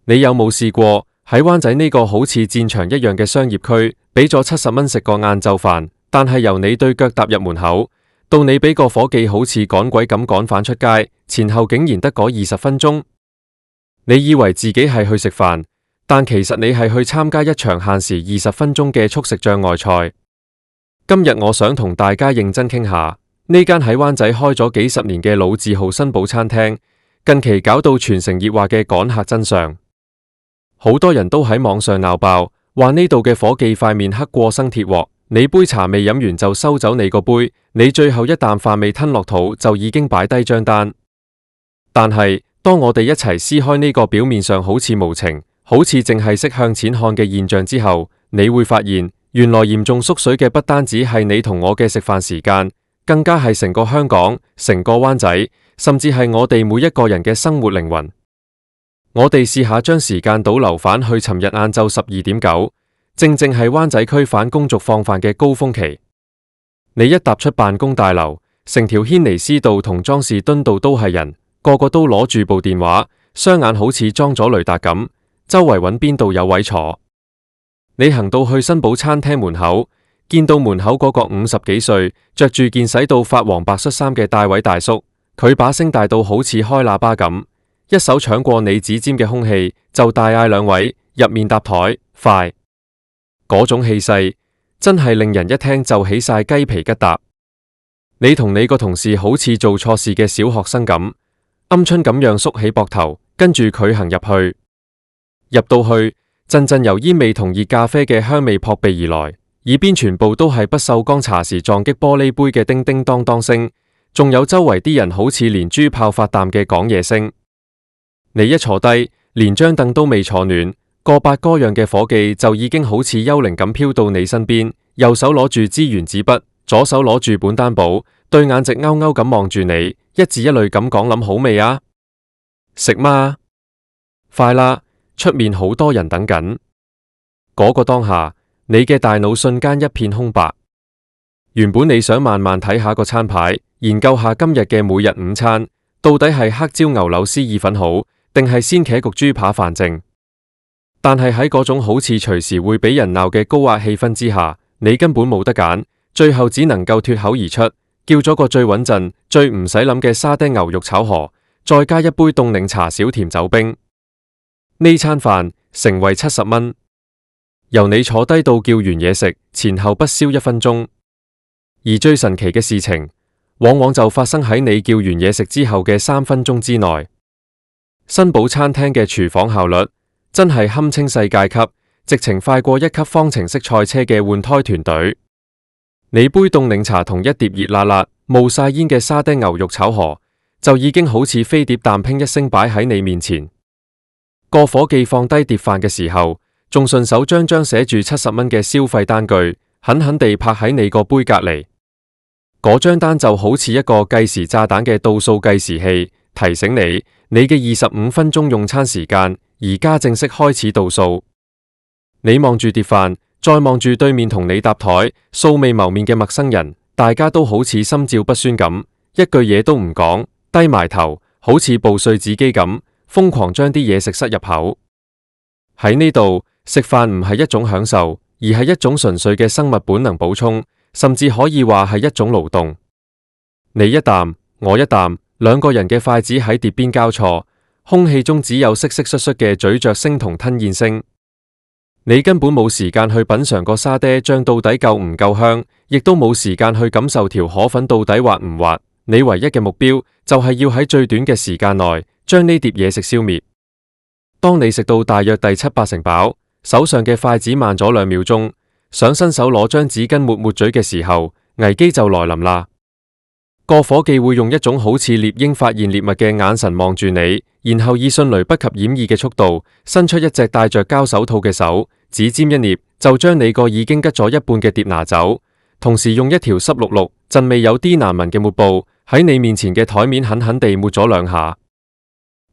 你有冇試過喺灣仔呢個好似戰場一樣嘅商業區，俾咗70蚊食個晏晝飯，但係由你對腳踏入門口，到你俾個伙計好似趕鬼咁趕返出街，前後竟然得嗰20分鐘？你以為自己係去食飯，但其實你係去參加一場限時20分鐘嘅速食障礙賽。今日我想同大家認真傾下呢間喺灣仔開咗幾十年嘅老字號新寶餐廳，近期搞到全城熱話嘅趕客真相。好多人都喺網上鬧爆，話呢度嘅伙計塊面黑過生鐵鑊，你杯茶未飲完就收走你個杯，你最後一啖飯未吞落肚就已經擺低張單。但係當我哋一齊撕開呢個表面上好似無情，好似淨係識向錢看嘅現象之後，你會發現原來嚴重縮水嘅不單止係你同我嘅食飯時間，更加係成個香港、成個灣仔，甚至係我哋每一個人嘅生活靈魂。我哋試下將時間倒流返去尋日晏晝12:09，正正係灣仔區反公族放飯嘅高峰期。你一踏出辦公大樓，成條軒尼詩道同莊士敦道都係人，個個都攞住部電話，雙眼好似裝咗雷達咁，周圍揾邊度有位坐。你行到去新寶餐廳門口，見到門口嗰個50幾歲，着住件洗到發黃白恤衫嘅大位大叔，佢把聲大到好似開喇叭咁，一手搶過你指尖嘅空氣，就大嗌2位入面搭台，快！嗰種氣勢真係令人一聽就起晒雞皮疙瘩。你同你個同事好似做錯事嘅小學生咁，鵪鶉咁樣縮起膊頭，跟住佢行入去。入到去，陣陣由煙味同熱咖啡嘅香味撲鼻而來，耳邊全部都係不鏽鋼茶匙撞擊玻璃杯嘅叮叮當當聲，仲有周圍啲人好似連珠炮發彈嘅講嘢聲。你一坐低，連張凳都未坐暖，個八個樣嘅伙計就已經好似幽靈咁飄到你身邊，右手攞住支原子筆，左手攞住本單簿，對眼直勾勾咁望住你，一字一類咁講：諗好未啊？食嗎？快啦，出面好多人等緊。嗰個當下，你嘅大腦瞬間一片空白。原本你想慢慢睇下個餐牌，研究下今日嘅每日午餐到底係黑椒牛柳絲意粉好，定係鮮茄焗豬扒飯正。但係喺嗰種好似隨時會俾人鬧嘅高壓氣氛之下，你根本冇得揀，最後只能夠脫口而出，叫咗個最穩陣、最唔使諗嘅沙爹牛肉炒河，再加一杯凍檸茶少甜酒冰。呢餐飯成為70蚊，由你坐低到叫完嘢食，前後不消1分鐘。而最神奇嘅事情，往往就發生喺你叫完嘢食之後嘅3分鐘之內。新寶餐廳嘅廚房效率真係堪稱世界級，直情快過1級方程式賽車嘅換胎團隊。你杯凍檸茶同一碟熱辣辣冒晒煙嘅沙爹牛肉炒河，就已經好似飛碟彈拼一聲擺喺你面前。個伙計放低碟飯嘅時候，仲順手將寫住70蚊嘅消費單據狠狠地拍喺你個杯隔籬。嗰張單就好似一個計時炸彈嘅倒數計時器，提醒你嘅25分鐘用餐時間而家正式開始倒數。你望住碟飯，再望住對面同你搭台素未謀面嘅陌生人，大家都好似心照不宣咁，一句嘢都唔講，低埋頭，好似報稅紙機咁，瘋狂將啲嘢食塞入口。喺呢度食飯唔係一種享受，而係一種純粹嘅生物本能補充，甚至可以話係一種勞動。你一啖，我一啖，兩個人嘅筷子喺碟邊交錯，空氣中只有窸窸窣窣嘅咀嚼聲同吞咽聲。你根本冇時間去品嘗個沙爹醬到底夠唔夠香，亦都冇時間去感受條河粉到底滑唔滑。你唯一嘅目標就係要喺最短嘅時間內將呢碟嘢食消滅。當你食到大約第7、8成飽，手上嘅筷子慢咗2秒鐘，想伸手攞張紙巾抹抹嘴嘅時候，危機就來臨啦。個伙計會用一種好似獵鷹發現獵物嘅眼神望住你，然後以迅雷不及掩耳嘅速度伸出一隻戴着膠手套嘅手，指尖一捏就將你個已經吉咗一半嘅碟拿走，同時用一條濕漉漉、陣味有啲難聞嘅抹布喺你面前嘅台面狠狠地抹咗2下。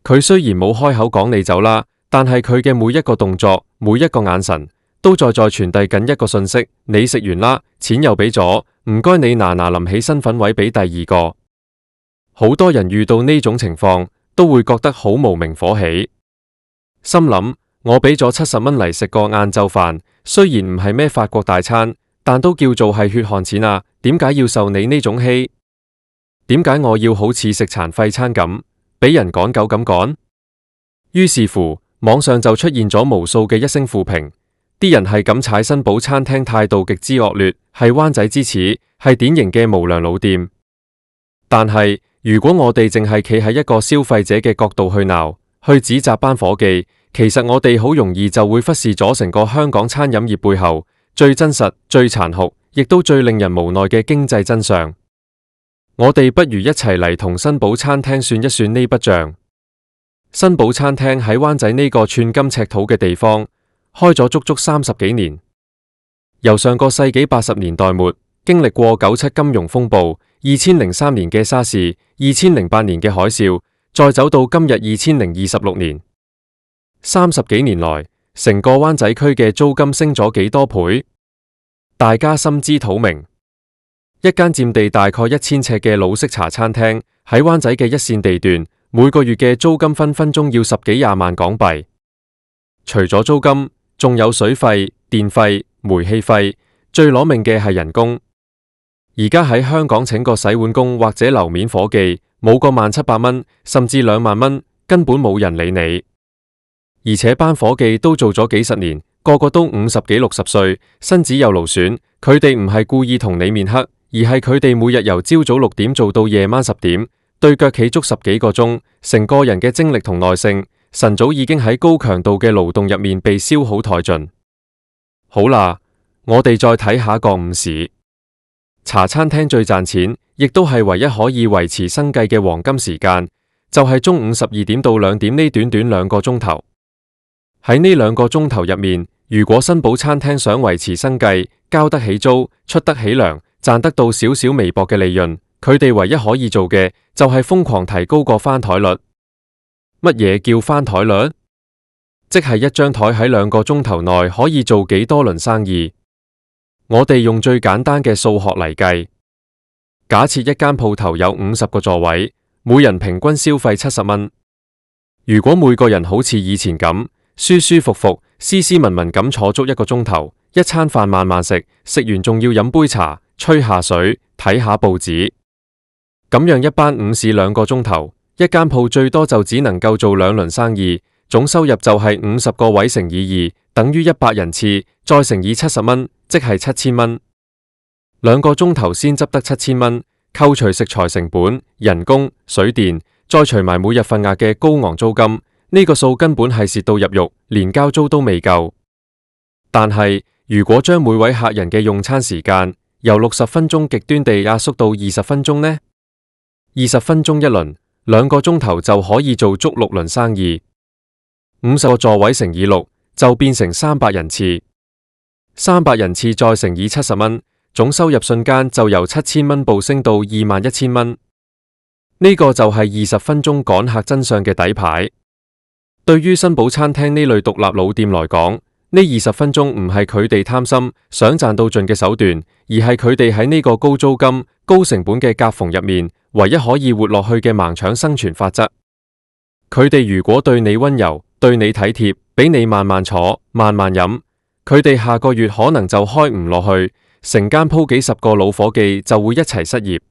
佢雖然冇開口講你走啦，但係佢嘅每一個動作、每一個眼神都在傳遞緊一個訊息：你食完啦，錢又俾咗，唔該你嗱臨起身份位俾第二個。好多人遇到呢種情況都會覺得好無名火起。心諗我俾咗70蚊嚟食個晏晝飯，雖然唔係咩法國大餐，但都叫做係血汗錢啊，點解要受你呢種氣？點解我要好似食殘廢餐咁，俾人趕狗咁趕？於是乎，網上就出現咗無數嘅一星負評，啲人係咁踩新寶餐廳態度極之惡劣，係灣仔之恥，係典型嘅無良老店。但係如果我哋淨係企喺一個消費者嘅角度去鬧，去指責班伙計，其實我哋好容易就會忽視咗成個香港餐飲業背後最真實、最殘酷，亦都最令人無奈嘅經濟真相。我哋不如一齊嚟同新寶餐廳算一算呢筆賬。新寶餐廳喺灣仔呢個寸金尺土嘅地方開咗足足30幾年，由上個世紀80年代末經歷過97金融風暴、2003年嘅沙士、2008年嘅海嘯，再走到今日2026年，30幾年來，成個灣仔區嘅租金升咗幾多倍？大家心知肚明。一間佔地大概1000尺嘅老式茶餐廳喺灣仔嘅一線地段，每個月嘅租金分分鐘要10幾20萬港幣。除咗租金，仲有水費、電費、煤氣費，最攞命嘅係人工。而家喺香港請個洗碗工或者樓面伙計，冇個17000蚊，甚至2萬蚊，根本冇人理你。而且班伙計都做咗幾十年，個個都50幾60歲，身子又勞損。佢哋唔係故意同你面黑，而係佢哋每日由朝早6點做到夜晚10點，對腳企足10幾個鐘，成個人嘅精力同耐性，晨早已經喺高強度嘅勞動入面被消耗殆盡。好啦，我哋再睇下個午市。茶餐廳最賺錢，亦都係唯一可以維持生計嘅黃金時間，就係中午12點到2點呢短短2個鐘頭。喺呢2個鐘頭入面，如果新寶餐廳想維持生計，交得起租，出得起糧，賺得到少少微薄嘅利潤，佢哋唯一可以做嘅就係瘋狂提高個翻台率。乜嘢叫翻台率？即係一張台喺2個鐘頭內可以做幾多輪生意。我哋用最簡單嘅數學嚟計，假設一間鋪頭有50個座位，每人平均消費70蚊。如果每個人好似以前咁舒舒服服、斯斯文文咁坐足1個鐘頭，一餐飯慢慢食，食完仲要飲杯茶、吹下水、睇下報紙，咁樣一班午市2個鐘頭，一間鋪最多就只能夠做2輪生意，總收入就係50個位乘以2，等於100人次，再乘以70蚊，即係7000蚊。2個鐘頭先執得7000蚊，扣除食材成本、人工、水電，再除埋每日份額嘅高昂租金，呢個數根本係蝕到入肉，連交租都未夠。但係如果將每位客人嘅用餐時間由60分鐘極端地壓縮到20分鐘呢？20分鐘一輪，2個鐘頭就可以做足6輪生意。50個座位乘以6就變成300人次，300人次再乘以70蚊，總收入瞬間就由7000蚊暴升到21000蚊。呢個就係20分鐘趕客真相嘅底牌。對於新寶餐廳呢類獨立老店來講，呢20分鐘唔係佢哋貪心想賺到盡嘅手段，而係佢哋喺呢個高租金、高成本嘅夾縫入面，唯一可以活落去嘅盲腸生存法則。佢哋如果對你溫柔，對你體貼，俾你慢慢坐、慢慢飲，佢哋下個月可能就開唔落去，成間鋪幾十個老伙計就會一齊失業。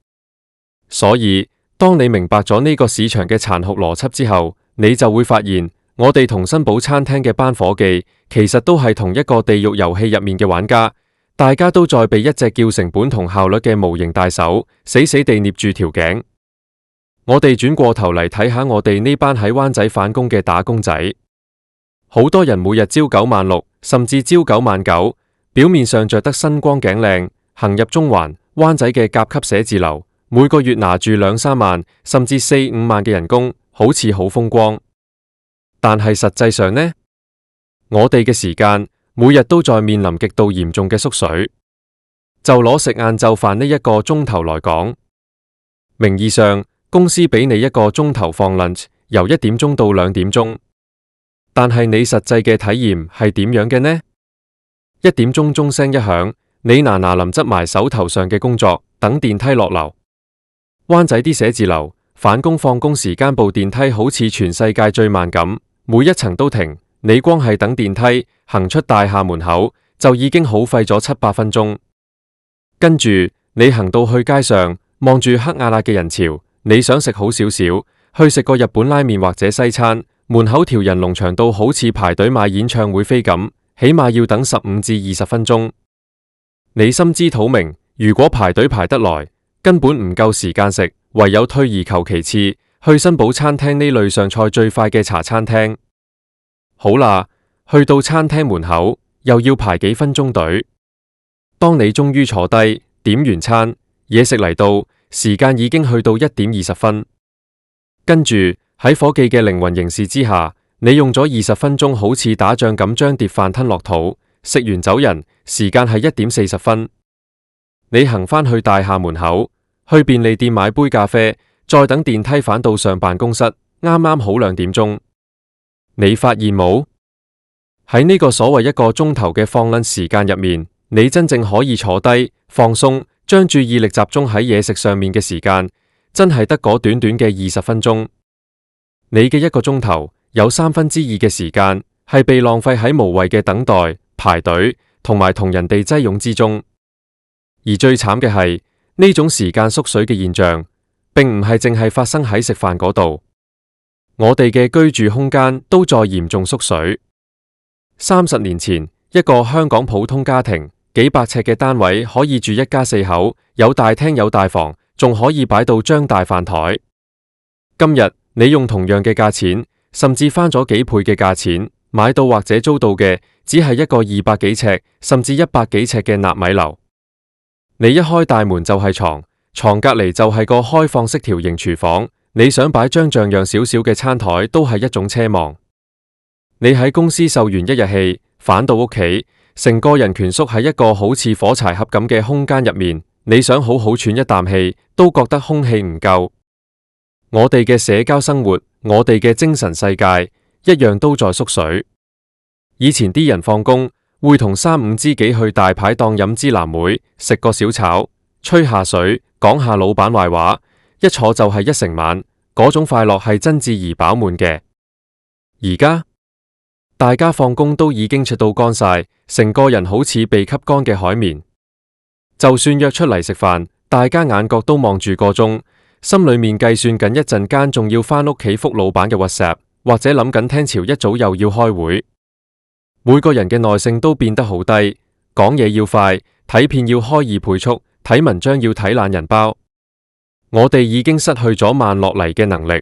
所以，當你明白咗呢個市場嘅殘酷邏輯之後，你就會發現，我哋同新寶餐廳嘅班伙計，其實都係同一個地獄遊戲入面嘅玩家，大家都在被一隻叫成本同效率嘅無形大手死死地捏住條頸。我哋轉過頭嚟睇下我哋呢班喺灣仔返工嘅打工仔，好多人每日朝9晚6，甚至朝9晚9，表面上着得身光頸靚，行入中環、灣仔嘅甲級寫字樓，每個月拿住2、3萬，甚至4、5萬嘅人工，好似好風光。但係實際上呢，我哋嘅時間每日都在面臨極度嚴重嘅縮水。就攞食晏晝飯呢1個鐘頭來講，名義上公司俾你1個鐘頭放 lunch， 由1點鐘到2點鐘，但係你實際嘅體驗係點樣嘅呢？1點鐘鐘聲一響，你嗱臨執埋手頭上嘅工作，等電梯落樓。灣仔啲寫字樓返工放工時間部電梯好似全世界最慢咁，每一層都停，你光係等電梯行出大廈門口就已經耗費咗700分鐘。跟住你行到去街上，望住黑壓壓嘅人潮，你想食好少少，去食個日本拉麵或者西餐，門口條人龍長到好似排隊買演唱會飛咁，起碼要等15至20分鐘。你心知肚明，如果排隊排得來，根本唔夠時間食，唯有退而求其次，去新寶餐廳呢類上菜最快嘅茶餐廳。好啦，去到餐廳門口又要排幾分鐘隊。當你終於坐低，點完餐，嘢食嚟到，時間已經去到1點20分。跟住喺伙計嘅靈魂凝視之下，你用咗20分鐘好似打仗咁將碟飯吞落肚，食完走人，時間係1點40分。你行返去大廈門口，去便利店買杯咖啡，再等電梯返到上辦公室，啱啱好2點鐘。你發現冇？喺呢個所謂1個鐘頭嘅放lunch時間入面，你真正可以坐低放鬆，將注意力集中喺嘢食上面嘅時間，真係得嗰短短嘅20分鐘。你嘅1個鐘頭有2/3嘅時間係被浪費喺無謂嘅等待、排隊同埋同人哋擠擁之中。而最慘嘅係呢種時間縮水嘅現象，並唔係淨係發生喺食飯嗰度，我哋嘅居住空間都在嚴重縮水。30年前，一個香港普通家庭幾百尺嘅單位可以住一家4口，有大廳有大房，仲可以擺到張大飯台。今日你用同樣嘅價錢，甚至翻咗幾倍嘅價錢，買到或者租到嘅只係一個200幾尺，甚至100幾尺嘅納米樓。你一開大門就係床，床隔籬就係個開放式條形廚房，你想擺張像樣少少嘅餐台都係一種奢望。你喺公司受完一日氣，返到屋企，成個人蜷縮喺一個好似火柴盒咁嘅空間入面，你想好好喘一啖氣，都覺得空氣唔夠。我哋嘅社交生活，我哋嘅精神世界，一樣都在縮水。以前啲人放工會同3、5知己去大排檔飲支藍莓，食個小炒，吹下水，講下老闆壞話，一坐就係一成晚，嗰種快樂係真摯而飽滿嘅。而家大家放工都已經出到乾晒，成個人好似被吸乾嘅海綿。就算約出嚟食飯，大家眼角都望住個鐘，心裏面計算緊一陣間仲要返屋企覆老闆嘅 WhatsApp， 或者諗緊聽朝一早又要開會。每個人嘅耐性都變得好低，講嘢要快，睇片要開2倍速，睇文章要睇懶人包。我哋已經失去咗慢落嚟嘅能力。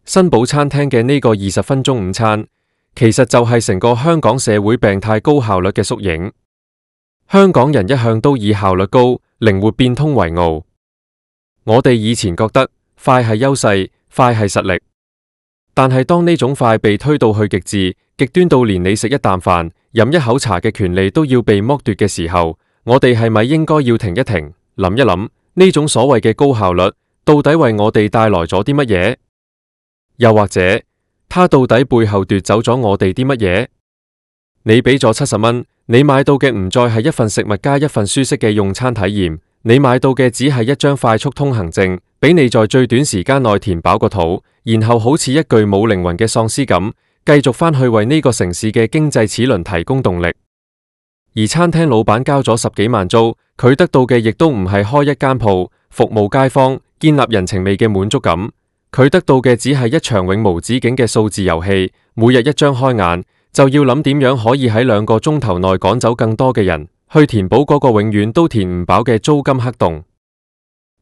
新寶餐廳嘅呢個20分鐘午餐，其實就係成個香港社會病態高效率嘅縮影。香港人一向都以效率高、靈活變通為傲。我哋以前覺得快係優勢，快係實力，但係當呢種快被推到去極致，極端到連你食一啖飯、飲一口茶嘅權利都要被剝奪嘅時候，我哋係咪應該要停一停，諗一諗呢種所謂嘅高效率到底為我哋帶來咗啲乜嘢？又或者，它到底背後奪走咗我哋啲乜嘢？你俾咗70蚊，你買到嘅唔再係一份食物加一份舒適嘅用餐體驗，你買到嘅只係一張快速通行證，俾你在最短時間內填飽個肚，然後好似一具冇靈魂嘅喪屍咁，繼續返去為呢個城市嘅經濟齒輪提供動力。而餐廳老闆交咗10幾萬租，佢得到嘅亦都唔係開一間鋪、服務街坊、建立人情味嘅滿足感，佢得到嘅只係一場永無止境嘅數字遊戲。每日一張開眼，就要諗點樣可以喺2個鐘頭內趕走更多嘅人，去填補嗰個永遠都填唔飽嘅租金黑洞。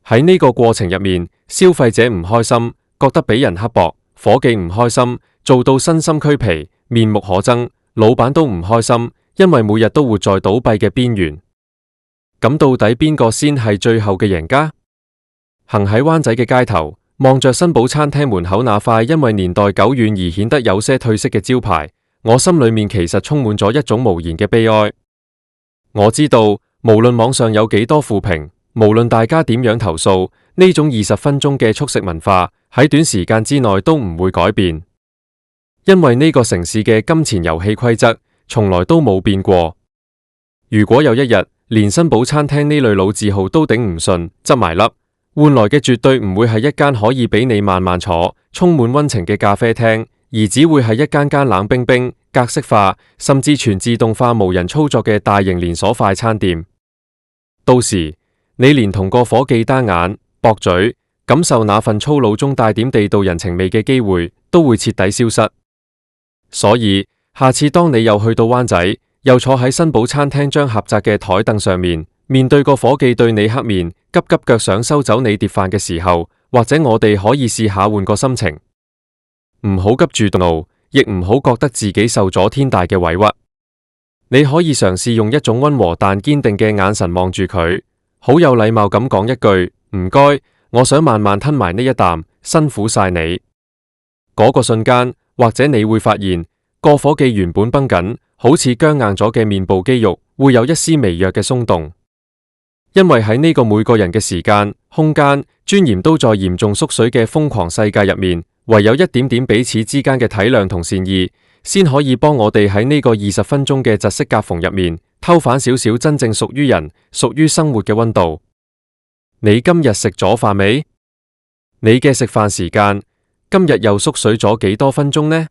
喺呢個過程入面，消費者唔開心，覺得俾人刻薄；伙計唔開心，做到身心俱疲、面目可憎；老闆都唔開心，因為每日都活在倒閉嘅邊緣。咁到底邊個先係最後嘅贏家？行喺灣仔嘅街頭，望着新寶餐廳門口那塊因為年代久遠而顯得有些褪色嘅招牌，我心裏面其實充滿咗一種無言嘅悲哀。我知道，無論網上有幾多負評，無論大家點樣投訴，呢種20分鐘嘅速食文化喺短時間之內都唔會改變，因為呢個城市嘅金錢遊戲規則從來都冇變過。如果有一日連新寶餐廳呢類老字號都頂唔順，執埋笠，換來嘅絕對唔會係一間可以俾你慢慢坐、充滿溫情嘅咖啡廳，而只會係一間間冷冰冰、格式化，甚至全自動化無人操作嘅大型連鎖快餐店。到時你連同個伙計單眼、駁嘴，感受那份粗魯中帶點地道人情味嘅機會，都會徹底消失。所以下次當你又去到灣仔，又坐喺新寶餐廳張狹窄嘅台凳上面，面對個伙計對你黑面，急急腳想收走你碟飯嘅時候，或者我哋可以試下換個心情，唔好急住怒，亦唔好覺得自己受咗天大嘅委屈。你可以嘗試用一種溫和但堅定嘅眼神望住佢，好有禮貌咁講一句唔該，我想慢慢吞埋呢一啖，辛苦晒你。嗰個瞬間，或者你會發現個伙計原本繃緊，好似僵硬咗嘅面部肌肉，會有一絲微弱嘅鬆動。因為喺呢個每個人嘅時間、空間、尊嚴都在嚴重縮水嘅瘋狂世界入面，唯有一點點彼此之間嘅體諒同善意，先可以幫我哋喺呢個20分鐘嘅窒息夾縫入面，偷返少少真正屬於人、屬於生活嘅溫度。你今日食咗飯未？你嘅食飯時間今日又縮水咗幾多分鐘呢？